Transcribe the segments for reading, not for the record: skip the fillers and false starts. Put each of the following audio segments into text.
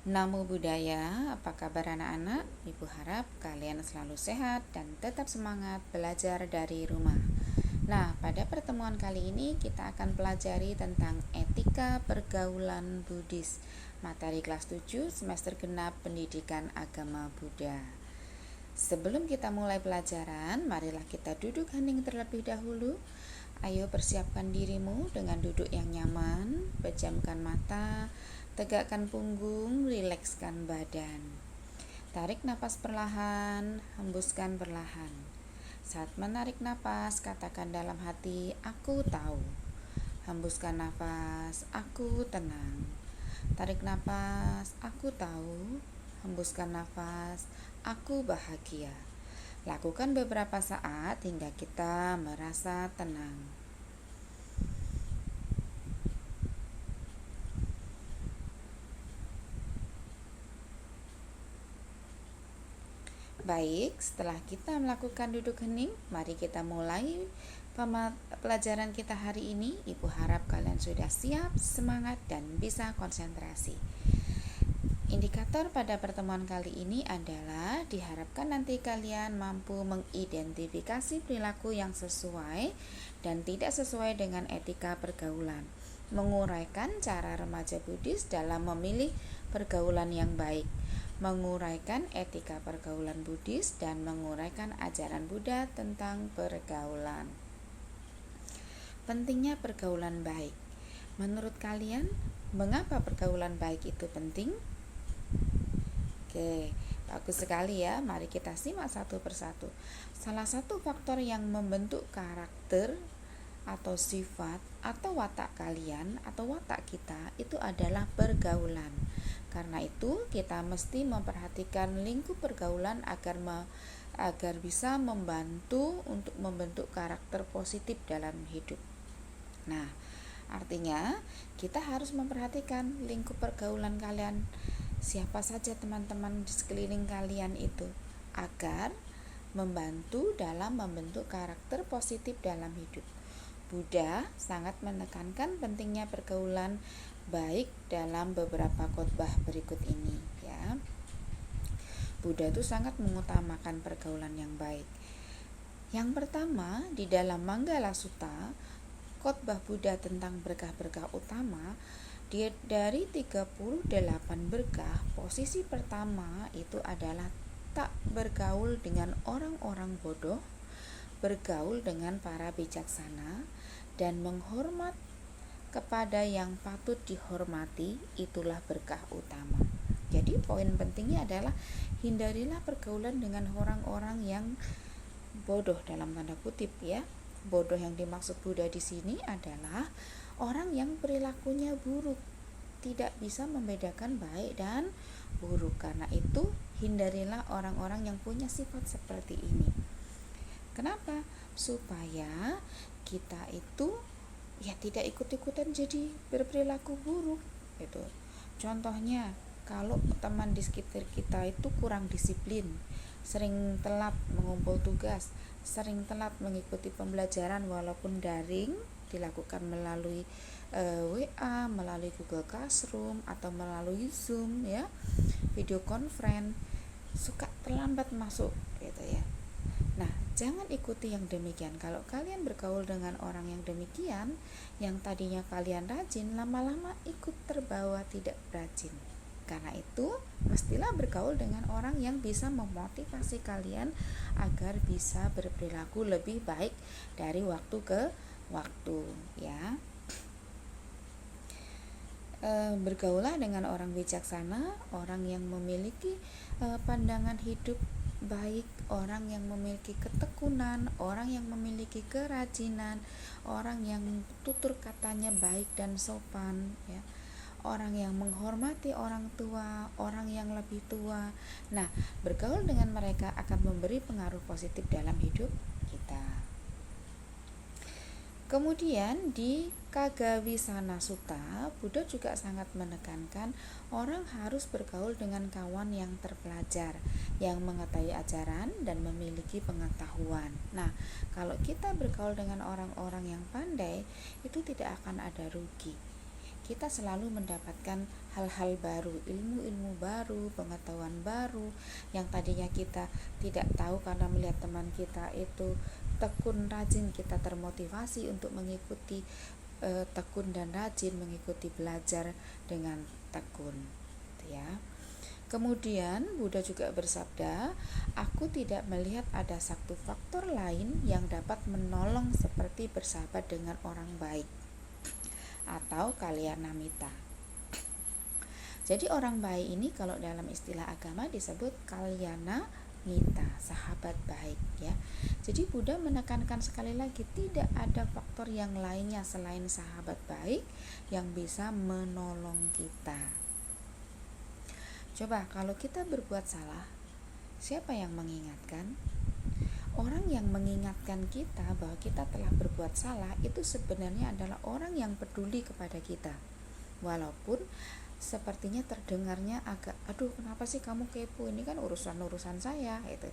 Namo Buddhaya, apa kabar anak-anak? Ibu harap kalian selalu sehat dan tetap semangat belajar dari rumah. Nah, pada pertemuan kali ini kita akan pelajari tentang etika pergaulan Buddhis. Materi kelas 7 semester genap Pendidikan Agama Buddha. Sebelum kita mulai pelajaran, marilah kita duduk hening terlebih dahulu. Ayo persiapkan dirimu dengan duduk yang nyaman, pejamkan mata, tegakkan punggung, rilekskan badan. Tarik napas perlahan, hembuskan perlahan. Saat menarik napas, katakan dalam hati, aku tahu. Hembuskan napas, aku tenang. Tarik napas, aku tahu. Hembuskan nafas, aku bahagia. Lakukan beberapa saat hingga kita merasa tenang. Baik, setelah kita melakukan duduk hening, mari kita mulai pelajaran kita hari ini. Ibu harap kalian sudah siap, semangat, dan bisa konsentrasi. Indikator pada pertemuan kali ini adalah diharapkan nanti kalian mampu mengidentifikasi perilaku yang sesuai dan tidak sesuai dengan etika pergaulan, menguraikan cara remaja Buddhis dalam memilih pergaulan yang baik, menguraikan etika pergaulan Buddhis, dan menguraikan ajaran Buddha tentang pergaulan. Pentingnya pergaulan baik. Menurut kalian, mengapa pergaulan baik itu penting? Oke, bagus sekali ya. Mari kita simak satu persatu. Salah satu faktor yang membentuk karakter atau sifat atau watak kalian atau watak kita itu adalah pergaulan. Karena itu kita mesti memperhatikan lingkup pergaulan agar bisa membantu untuk membentuk karakter positif dalam hidup. Nah, artinya kita harus memperhatikan lingkup pergaulan kalian, siapa saja teman-teman di sekeliling kalian itu, agar membantu dalam membentuk karakter positif dalam hidup. Buddha sangat menekankan pentingnya pergaulan baik dalam beberapa khotbah berikut ini ya. Buddha itu sangat mengutamakan pergaulan yang baik. Yang pertama, di dalam Manggala Sutta, khotbah Buddha tentang berkah-berkah utama, dari 38 berkah, posisi pertama itu adalah tak bergaul dengan orang-orang bodoh, bergaul dengan para bijaksana, dan menghormat kepada yang patut dihormati, itulah berkah utama. Jadi poin pentingnya adalah hindarilah pergaulan dengan orang-orang yang bodoh dalam tanda kutip ya. Bodoh yang dimaksud Buddha di sini adalah orang yang perilakunya buruk, tidak bisa membedakan baik dan buruk. Karena itu hindarilah orang-orang yang punya sifat seperti ini. Kenapa? Supaya kita itu ya tidak ikut-ikutan jadi berperilaku buruk gitu. Contohnya, kalau teman di sekitar kita itu kurang disiplin, sering telat mengumpul tugas, sering telat mengikuti pembelajaran walaupun daring, dilakukan melalui WA, melalui Google Classroom atau melalui Zoom ya, video conference, suka terlambat masuk gitu ya. Nah, jangan ikuti yang demikian. Kalau kalian bergaul dengan orang yang demikian, yang tadinya kalian rajin, lama-lama ikut terbawa tidak rajin. Karena itu, mestilah bergaul dengan orang yang bisa memotivasi kalian agar bisa berperilaku lebih baik dari waktu ke waktu ya. Bergaulah dengan orang bijaksana, orang yang memiliki pandangan hidup baik, orang yang memiliki ketekunan, orang yang memiliki kerajinan, orang yang tutur katanya baik dan sopan ya, orang yang menghormati orang tua, orang yang lebih tua. Nah, bergaul dengan mereka akan memberi pengaruh positif dalam hidup kita. Kemudian di Kagawisana Sutta, Buddha juga sangat menekankan orang harus bergaul dengan kawan yang terpelajar, yang mengetahui ajaran dan memiliki pengetahuan. Nah, kalau kita bergaul dengan orang-orang yang pandai, itu tidak akan ada rugi. kita selalu mendapatkan hal-hal baru, ilmu-ilmu baru, pengetahuan baru yang tadinya kita tidak tahu karena melihat teman kita itu tekun, rajin, kita termotivasi untuk mengikuti tekun dan rajin mengikuti belajar dengan tekun, gitu ya. Kemudian Buddha juga bersabda, aku tidak melihat ada satu faktor lain yang dapat menolong seperti bersahabat dengan orang baik atau kalyanamita. Jadi orang baik ini kalau dalam istilah agama disebut kalyanamita, sahabat baik ya. Jadi Buddha menekankan sekali lagi, tidak ada faktor yang lainnya selain sahabat baik yang bisa menolong kita. Coba kalau kita berbuat salah, siapa yang mengingatkan? Orang yang mengingatkan kita bahwa kita telah berbuat salah itu sebenarnya adalah orang yang peduli kepada kita. Walaupun sepertinya terdengarnya agak, aduh kenapa sih kamu kepo, ini kan urusan-urusan saya gitu.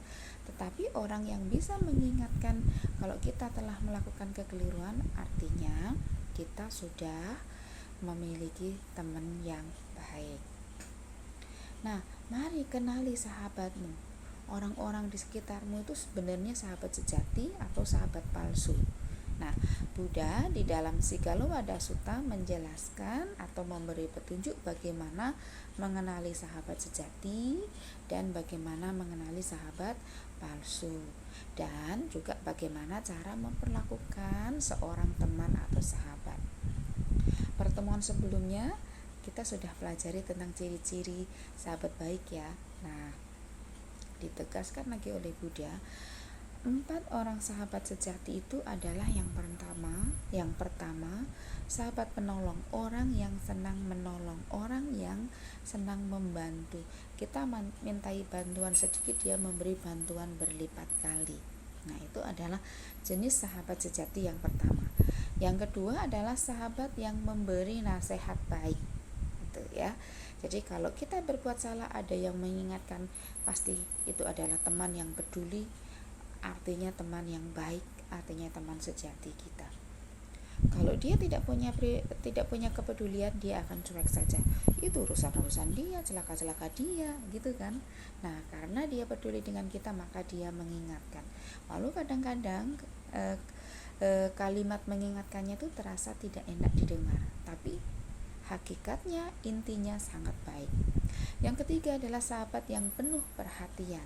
Tetapi orang yang bisa mengingatkan kalau kita telah melakukan kekeliruan, artinya kita sudah memiliki teman yang baik. Nah, mari kenali sahabatmu. Orang-orang di sekitarmu itu sebenarnya sahabat sejati atau sahabat palsu. Nah, Buddha di dalam Sigalawattha Sutta menjelaskan atau memberi petunjuk bagaimana mengenali sahabat sejati dan bagaimana mengenali sahabat palsu, dan juga bagaimana cara memperlakukan seorang teman atau sahabat. Pertemuan sebelumnya kita sudah pelajari tentang ciri-ciri sahabat baik ya. Nah, ditegaskan lagi oleh Buddha, 4 orang sahabat sejati itu adalah yang pertama, sahabat penolong, orang yang senang menolong, orang yang senang membantu. Kita mintai bantuan sedikit, dia memberi bantuan berlipat kali. Nah, itu adalah jenis sahabat sejati yang pertama. Yang kedua adalah sahabat yang memberi nasihat baik. Ya. Jadi kalau kita berbuat salah, ada yang mengingatkan, pasti itu adalah teman yang peduli, artinya teman yang baik, artinya teman sejati kita. Kalau dia tidak punya kepedulian, dia akan cuek saja. Itu urusan dia, celaka-celaka dia, gitu kan. Nah, karena dia peduli dengan kita, maka dia mengingatkan. Lalu kadang-kadang kalimat mengingatkannya itu terasa tidak enak didengar, tapi hakikatnya, intinya sangat baik. Yang ketiga adalah sahabat yang penuh perhatian.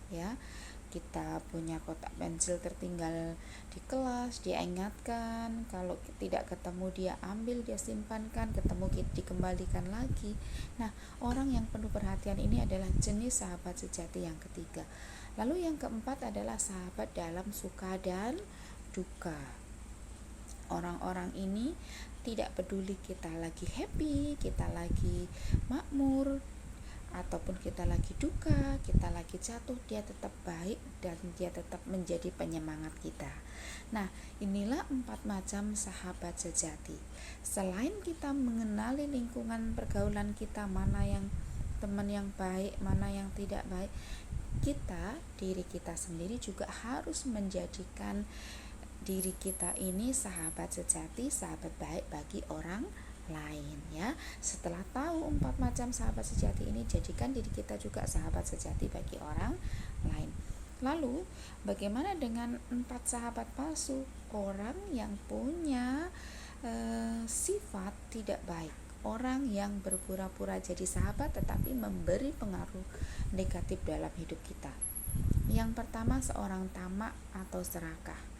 Ya, kita punya kotak pensil tertinggal di kelas, dia ingatkan. Kalau tidak ketemu, dia ambil, dia simpankan. Ketemu, dikembalikan lagi. Nah, orang yang penuh perhatian ini adalah jenis sahabat sejati yang ketiga. Lalu yang keempat adalah sahabat dalam suka dan duka. Orang-orang ini tidak peduli kita lagi happy, kita lagi makmur, ataupun kita lagi duka, kita lagi jatuh, dia tetap baik dan dia tetap menjadi penyemangat kita. Nah, inilah 4 macam sahabat sejati. Selain kita mengenali lingkungan pergaulan kita, mana yang teman yang baik, mana yang tidak baik, diri kita sendiri juga harus menjadikan diri kita ini sahabat sejati, sahabat baik bagi orang lain ya. Setelah tahu 4 macam sahabat sejati ini, jadikan diri kita juga sahabat sejati bagi orang lain. Lalu bagaimana dengan 4 sahabat palsu? Orang yang punya sifat tidak baik, orang yang berpura-pura jadi sahabat tetapi memberi pengaruh negatif dalam hidup kita. Yang pertama, seorang tamak atau serakah.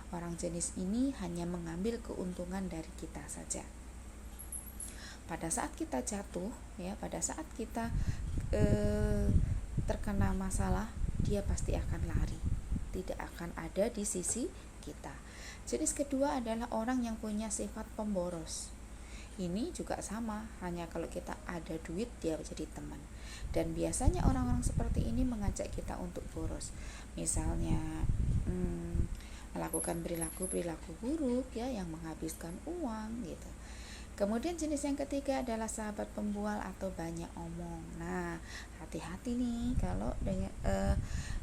Orang jenis ini hanya mengambil keuntungan dari kita saja. Pada saat kita jatuh, ya, pada saat kita terkena masalah, dia pasti akan lari, tidak akan ada di sisi kita. Jenis kedua adalah orang yang punya sifat pemboros. Ini juga sama, hanya kalau kita ada duit dia jadi teman. Dan biasanya orang-orang seperti ini mengajak kita untuk boros. Misalnya melakukan perilaku buruk ya, yang menghabiskan uang gitu. Kemudian jenis yang ketiga adalah sahabat pembual atau banyak omong. Nah, hati-hati nih kalau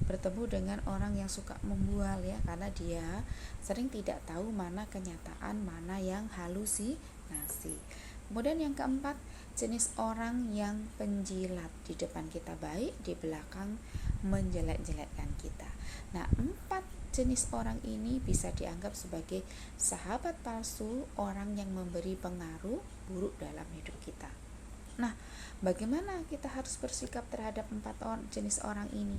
bertemu dengan orang yang suka membual ya, karena dia sering tidak tahu mana kenyataan, mana yang halusinasi. Kemudian yang keempat, jenis orang yang penjilat, di depan kita baik, di belakang menjelek-jelekkan kita. Nah, 4 jenis orang ini bisa dianggap sebagai sahabat palsu, orang yang memberi pengaruh buruk dalam hidup kita. Nah, bagaimana kita harus bersikap terhadap 4 jenis orang ini?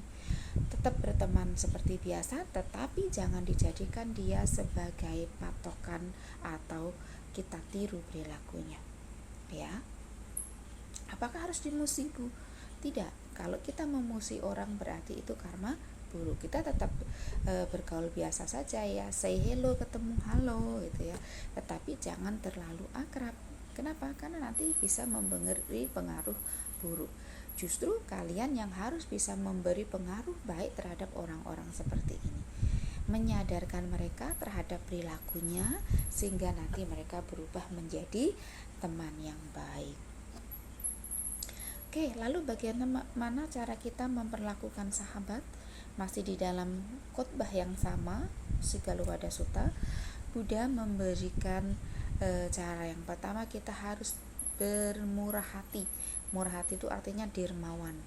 Tetap berteman seperti biasa, tetapi jangan dijadikan dia sebagai patokan atau kita tiru perilakunya. Ya, apakah harus dimusuhi, Bu? Tidak. Kalau kita memusuhi orang berarti itu karma buruk. Kita tetap bergaul biasa saja ya, say hello, ketemu halo gitu ya, tetapi jangan terlalu akrab. Kenapa? Karena nanti bisa memberi pengaruh buruk. Justru kalian yang harus bisa memberi pengaruh baik terhadap orang-orang seperti ini, menyadarkan mereka terhadap perilakunya sehingga nanti mereka berubah menjadi teman yang baik. Oke, lalu bagaimana cara kita memperlakukan sahabat? Masih di dalam khotbah yang sama, Sigaluwada Sutta, Buddha memberikan cara yang pertama, kita harus bermurah hati. Murah hati itu artinya dermawan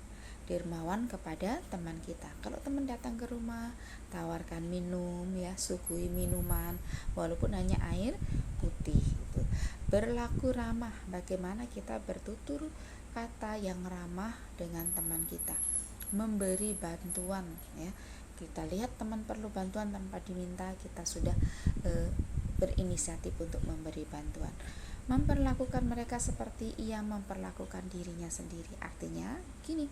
kepada teman kita. Kalau teman datang ke rumah, tawarkan minum ya, suguhi minuman walaupun hanya air putih gitu. Berlaku ramah, bagaimana kita bertutur kata yang ramah dengan teman kita. Memberi bantuan ya, kita lihat teman perlu bantuan tanpa diminta, kita sudah berinisiatif untuk memberi bantuan. Memperlakukan mereka seperti ia memperlakukan dirinya sendiri. Artinya gini,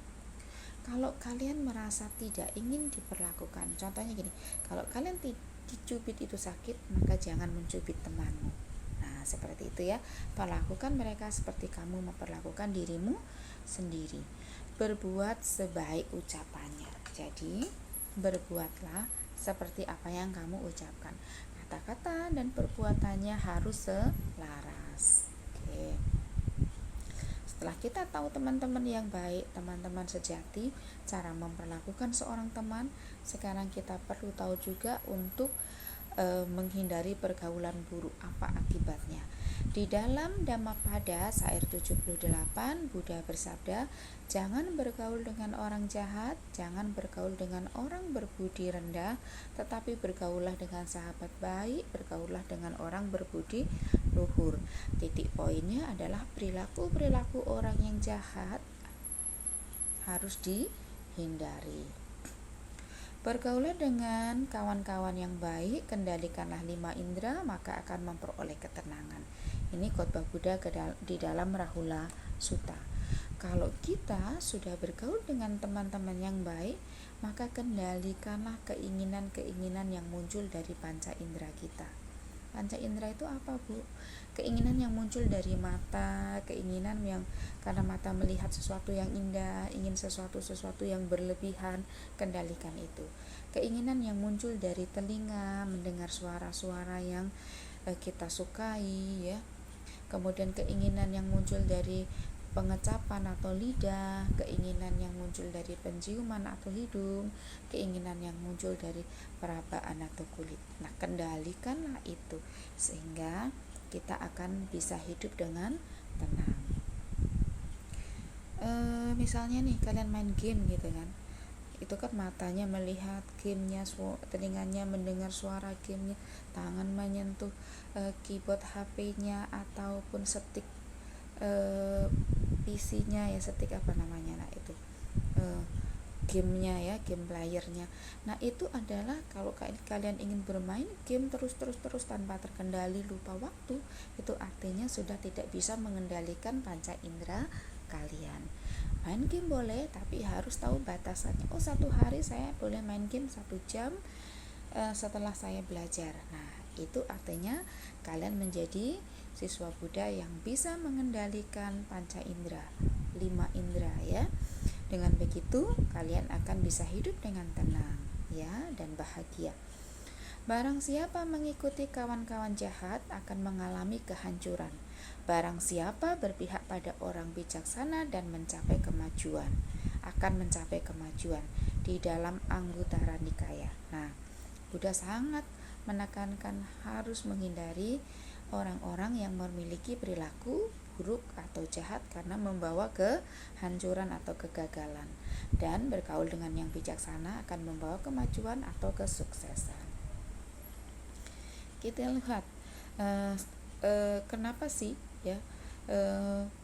kalau kalian merasa tidak ingin diperlakukan, contohnya gini, kalau kalian dicubit itu sakit, maka jangan mencubit temanmu. Nah, seperti itu ya. Perlakukan mereka seperti kamu memperlakukan dirimu sendiri. Berbuat sebaik ucapannya. Jadi, berbuatlah seperti apa yang kamu ucapkan. Kata-kata dan perbuatannya harus selaras. Oke. Setelah kita tahu teman-teman yang baik, teman-teman sejati, cara memperlakukan seorang teman, sekarang kita perlu tahu juga untuk menghindari pergaulan buruk. Apa akibatnya? Di dalam Dhammapada Syair 78, Buddha bersabda, jangan bergaul dengan orang jahat, jangan bergaul dengan orang berbudi rendah, tetapi bergaullah dengan sahabat baik, bergaullah dengan orang berbudi luhur. Titik poinnya adalah perilaku orang yang jahat harus dihindari. Bergaulah dengan kawan-kawan yang baik, kendalikanlah 5 indera, maka akan memperoleh ketenangan. Ini khotbah Buddha di dalam Rahula Sutta. Kalau kita sudah bergaul dengan teman-teman yang baik, maka kendalikanlah keinginan-keinginan yang muncul dari panca indera kita. Panca indera itu apa, Bu? Keinginan yang muncul dari mata, keinginan yang karena mata melihat sesuatu yang indah, ingin sesuatu yang berlebihan, kendalikan itu. Keinginan yang muncul dari telinga, mendengar suara-suara yang kita sukai ya. Kemudian keinginan yang muncul dari pengecapan atau lidah, keinginan yang muncul dari penciuman atau hidung, keinginan yang muncul dari perabaan atau kulit. Nah, kendalikanlah itu sehingga kita akan bisa hidup dengan tenang. Misalnya nih, kalian main game gitu kan, itu kan matanya melihat gamenya, telinganya mendengar suara gamenya, tangan menyentuh keyboard HP-nya ataupun setik PC-nya ya, setik apa namanya, nah itu gamenya ya, game playernya. Nah, itu adalah kalau kalian ingin bermain game terus tanpa terkendali, lupa waktu, itu artinya sudah tidak bisa mengendalikan panca indera kalian. Main game boleh, tapi harus tahu batasannya. Oh, 1 hari saya boleh main game 1 jam setelah saya belajar. Nah, itu artinya kalian menjadi siswa Buddha yang bisa mengendalikan panca indera, 5 indera ya. Dengan begitu kalian akan bisa hidup dengan tenang ya dan bahagia. Barang siapa mengikuti kawan-kawan jahat akan mengalami kehancuran. Barang siapa berpihak pada orang bijaksana dan mencapai kemajuan, akan mencapai kemajuan di dalam Anguttara Nikaya. Nah, Buddha sangat menekankan harus menghindari orang-orang yang memiliki perilaku buruk atau jahat karena membawa kehancuran atau kegagalan, dan bergaul dengan yang bijaksana akan membawa kemajuan atau kesuksesan. Kita lihat kenapa sih ya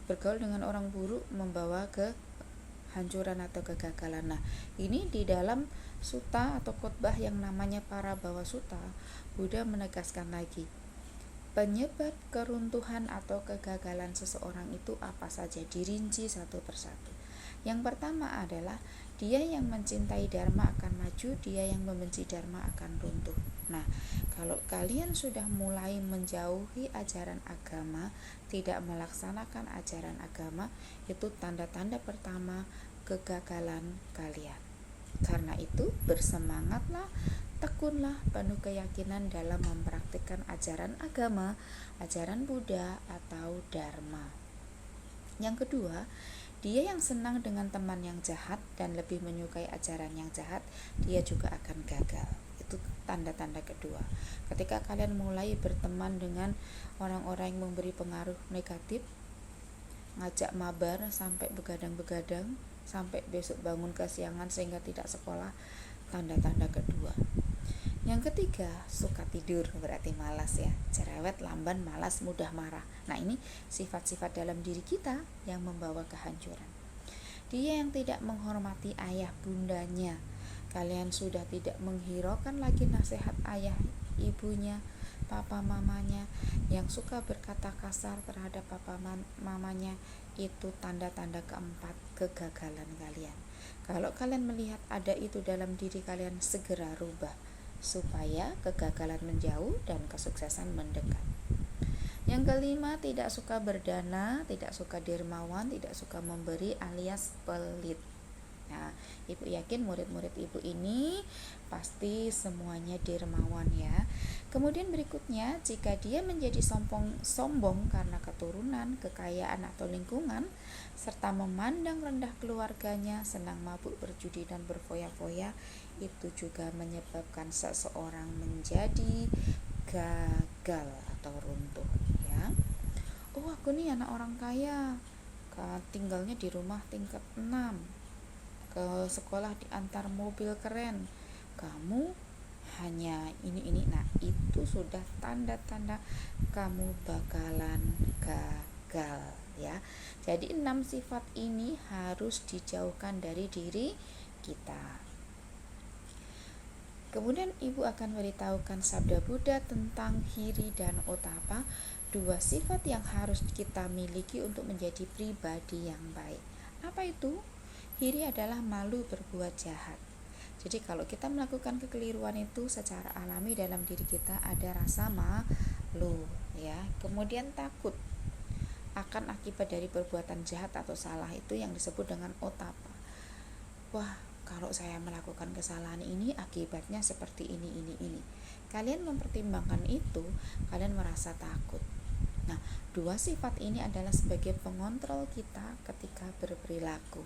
bergaul dengan orang buruk membawa kehancuran atau kegagalan. Nah, ini di dalam sutta atau khotbah yang namanya Parabhawa Sutta, Buddha menegaskan lagi, penyebab keruntuhan atau kegagalan seseorang itu apa saja, dirinci satu persatu. Yang pertama adalah dia yang mencintai dharma akan maju, dia yang membenci dharma akan runtuh. Nah, kalau kalian sudah mulai menjauhi ajaran agama, tidak melaksanakan ajaran agama, itu tanda-tanda pertama kegagalan kalian. Karena itu, bersemangatlah, tekunlah, penuh keyakinan dalam mempraktikkan ajaran agama, ajaran Buddha atau Dharma. Yang kedua, dia yang senang dengan teman yang jahat dan lebih menyukai ajaran yang jahat, dia juga akan gagal. Itu tanda-tanda kedua. Ketika kalian mulai berteman dengan orang-orang yang memberi pengaruh negatif, ngajak mabar sampai begadang-begadang, sampai besok bangun kesiangan sehingga tidak sekolah, tanda-tanda kedua. Yang ketiga, suka tidur, berarti malas ya, cerewet, lamban, malas, mudah marah. Nah, ini sifat-sifat dalam diri kita yang membawa kehancuran. Dia yang tidak menghormati ayah bundanya, kalian sudah tidak menghiraukan lagi nasihat ayah ibunya, papa mamanya, yang suka berkata kasar terhadap papa mamanya, itu tanda-tanda keempat kegagalan kalian. Kalau kalian melihat ada itu dalam diri kalian, segera rubah supaya kegagalan menjauh dan kesuksesan mendekat. Yang kelima, tidak suka berdana, tidak suka dermawan, tidak suka memberi alias pelit. Nah, ibu yakin murid-murid ibu ini pasti semuanya dermawan ya. Kemudian berikutnya, jika dia menjadi sombong karena keturunan, kekayaan atau lingkungan, serta memandang rendah keluarganya, senang mabuk, berjudi dan berfoya-foya, itu juga menyebabkan seseorang menjadi gagal atau runtuh ya. Oh, aku nih anak orang kaya, tinggalnya di rumah tingkat 6, ke sekolah diantar mobil keren, kamu hanya ini. Nah, itu sudah tanda-tanda kamu bakalan gagal ya. Jadi 6 sifat ini harus dijauhkan dari diri kita. Kemudian ibu akan beritahukan sabda Buddha tentang hiri dan otapa, 2 sifat yang harus kita miliki untuk menjadi pribadi yang baik. Apa itu? Hiri adalah malu berbuat jahat. Jadi kalau kita melakukan kekeliruan itu secara alami dalam diri kita ada rasa malu ya. Kemudian takut akan akibat dari perbuatan jahat atau salah, itu yang disebut dengan otapa. Wah, kalau saya melakukan kesalahan ini akibatnya seperti ini. Kalian mempertimbangkan itu, kalian merasa takut. Nah, 2 sifat ini adalah sebagai pengontrol kita ketika berperilaku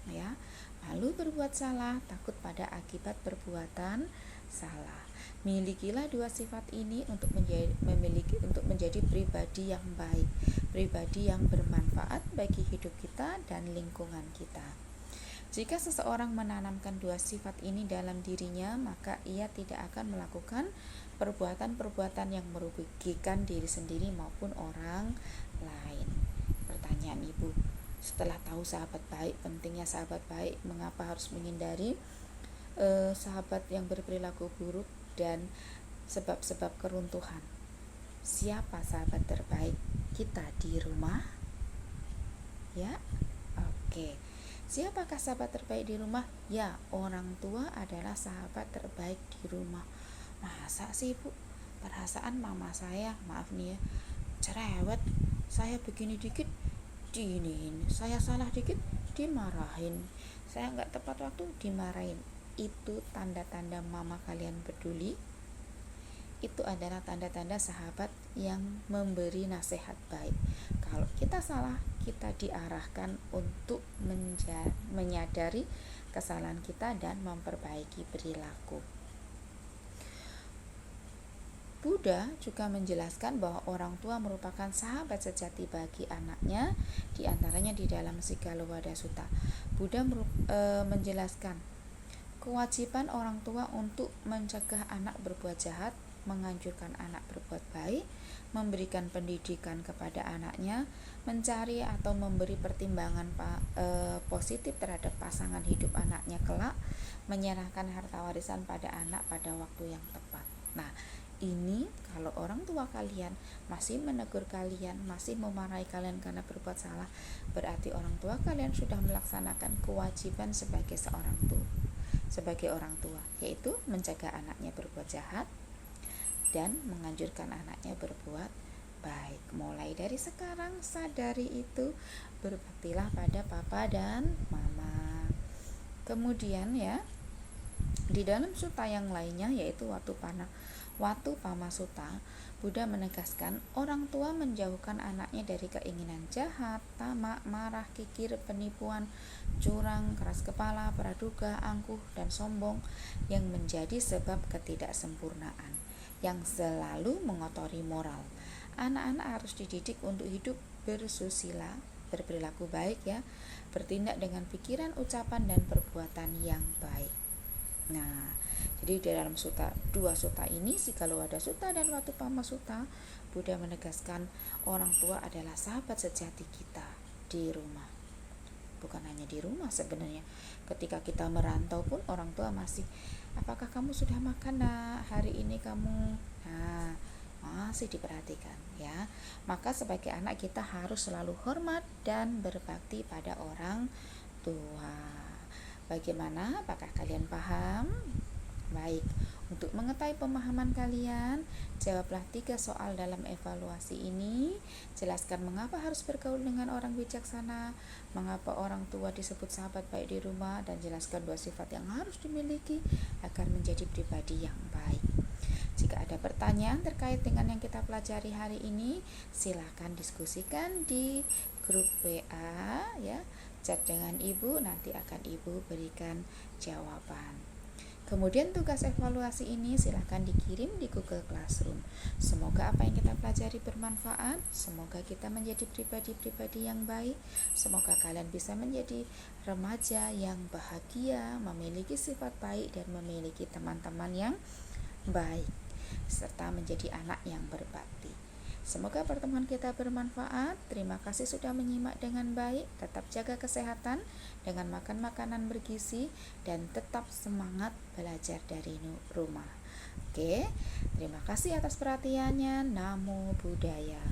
ya. Malu berbuat salah, takut pada akibat perbuatan salah. Milikilah 2 sifat ini untuk menjadi pribadi yang baik, pribadi yang bermanfaat bagi hidup kita dan lingkungan kita. Jika seseorang menanamkan 2 sifat ini dalam dirinya, maka ia tidak akan melakukan perbuatan-perbuatan yang merugikan diri sendiri maupun orang lain. Pertanyaan ibu, setelah tahu sahabat baik, pentingnya sahabat baik, mengapa harus menghindari sahabat yang berperilaku buruk dan sebab-sebab keruntuhan? Siapa sahabat terbaik kita di rumah? Ya, oke. Siapakah sahabat terbaik di rumah? Ya, orang tua adalah sahabat terbaik di rumah. Masa sih bu, perasaan mama saya, maaf nih ya, cerewet, saya begini dikit diinin, saya salah dikit dimarahin, saya nggak tepat waktu dimarahin. Itu tanda-tanda mama kalian peduli. Itu adalah tanda-tanda sahabat yang memberi nasihat baik. Kalau kita salah, kita diarahkan untuk menyadari kesalahan kita dan memperbaiki perilaku. Buddha juga menjelaskan bahwa orang tua merupakan sahabat sejati bagi anaknya, diantaranya di dalam Sigalawaja Sutta. Buddha menjelaskan kewajiban orang tua untuk mencegah anak berbuat jahat, menganjurkan anak berbuat baik, memberikan pendidikan kepada anaknya, mencari atau memberi pertimbangan positif terhadap pasangan hidup anaknya kelak, menyerahkan harta warisan pada anak pada waktu yang tepat. Nah, ini kalau orang tua kalian masih menegur kalian, masih memarahi kalian karena berbuat salah, berarti orang tua kalian sudah melaksanakan kewajiban sebagai orang tua, yaitu mencegah anaknya berbuat jahat dan menganjurkan anaknya berbuat baik. Mulai dari sekarang sadari itu, berbaktilah pada papa dan mama. Kemudian ya, di dalam sutta yang lainnya yaitu Watupama Sutta, Buddha menegaskan orang tua menjauhkan anaknya dari keinginan jahat, tamak, marah, kikir, penipuan, curang, keras kepala, praduga, angkuh, dan sombong yang menjadi sebab ketidaksempurnaan, yang selalu mengotori moral. Anak-anak harus dididik untuk hidup bersusila, berperilaku baik ya, bertindak dengan pikiran, ucapan, dan perbuatan yang baik. Nah, jadi di dalam dua sutta ini, Sigalawaja Sutta dan Watupama Sutta, Buddha menegaskan orang tua adalah sahabat sejati kita di rumah. Bukan hanya di rumah sebenarnya. Ketika kita merantau pun orang tua masih, apakah kamu sudah makan nak? Hari ini kamu? Nah, masih diperhatikan ya. Maka sebagai anak kita harus selalu hormat dan berbakti pada orang tua. Bagaimana? Apakah kalian paham? Baik, untuk mengetahui pemahaman kalian, jawablah 3 soal dalam evaluasi ini. Jelaskan mengapa harus bergaul dengan orang bijaksana, mengapa orang tua disebut sahabat baik di rumah, dan jelaskan 2 sifat yang harus dimiliki agar menjadi pribadi yang baik. Jika ada pertanyaan terkait dengan yang kita pelajari hari ini, silakan diskusikan di grup WA ya. Chat dengan ibu, nanti akan ibu berikan jawaban. Kemudian tugas evaluasi ini silakan dikirim di Google Classroom. Semoga apa yang kita pelajari bermanfaat. Semoga kita menjadi pribadi-pribadi yang baik. Semoga kalian bisa menjadi remaja yang bahagia, memiliki sifat baik, dan memiliki teman-teman yang baik, serta menjadi anak yang berbakti. Semoga pertemuan kita bermanfaat. Terima kasih sudah menyimak dengan baik. Tetap jaga kesehatan dengan makan makanan bergizi dan tetap semangat belajar dari rumah. Oke, terima kasih atas perhatiannya. Namo Buddhaya.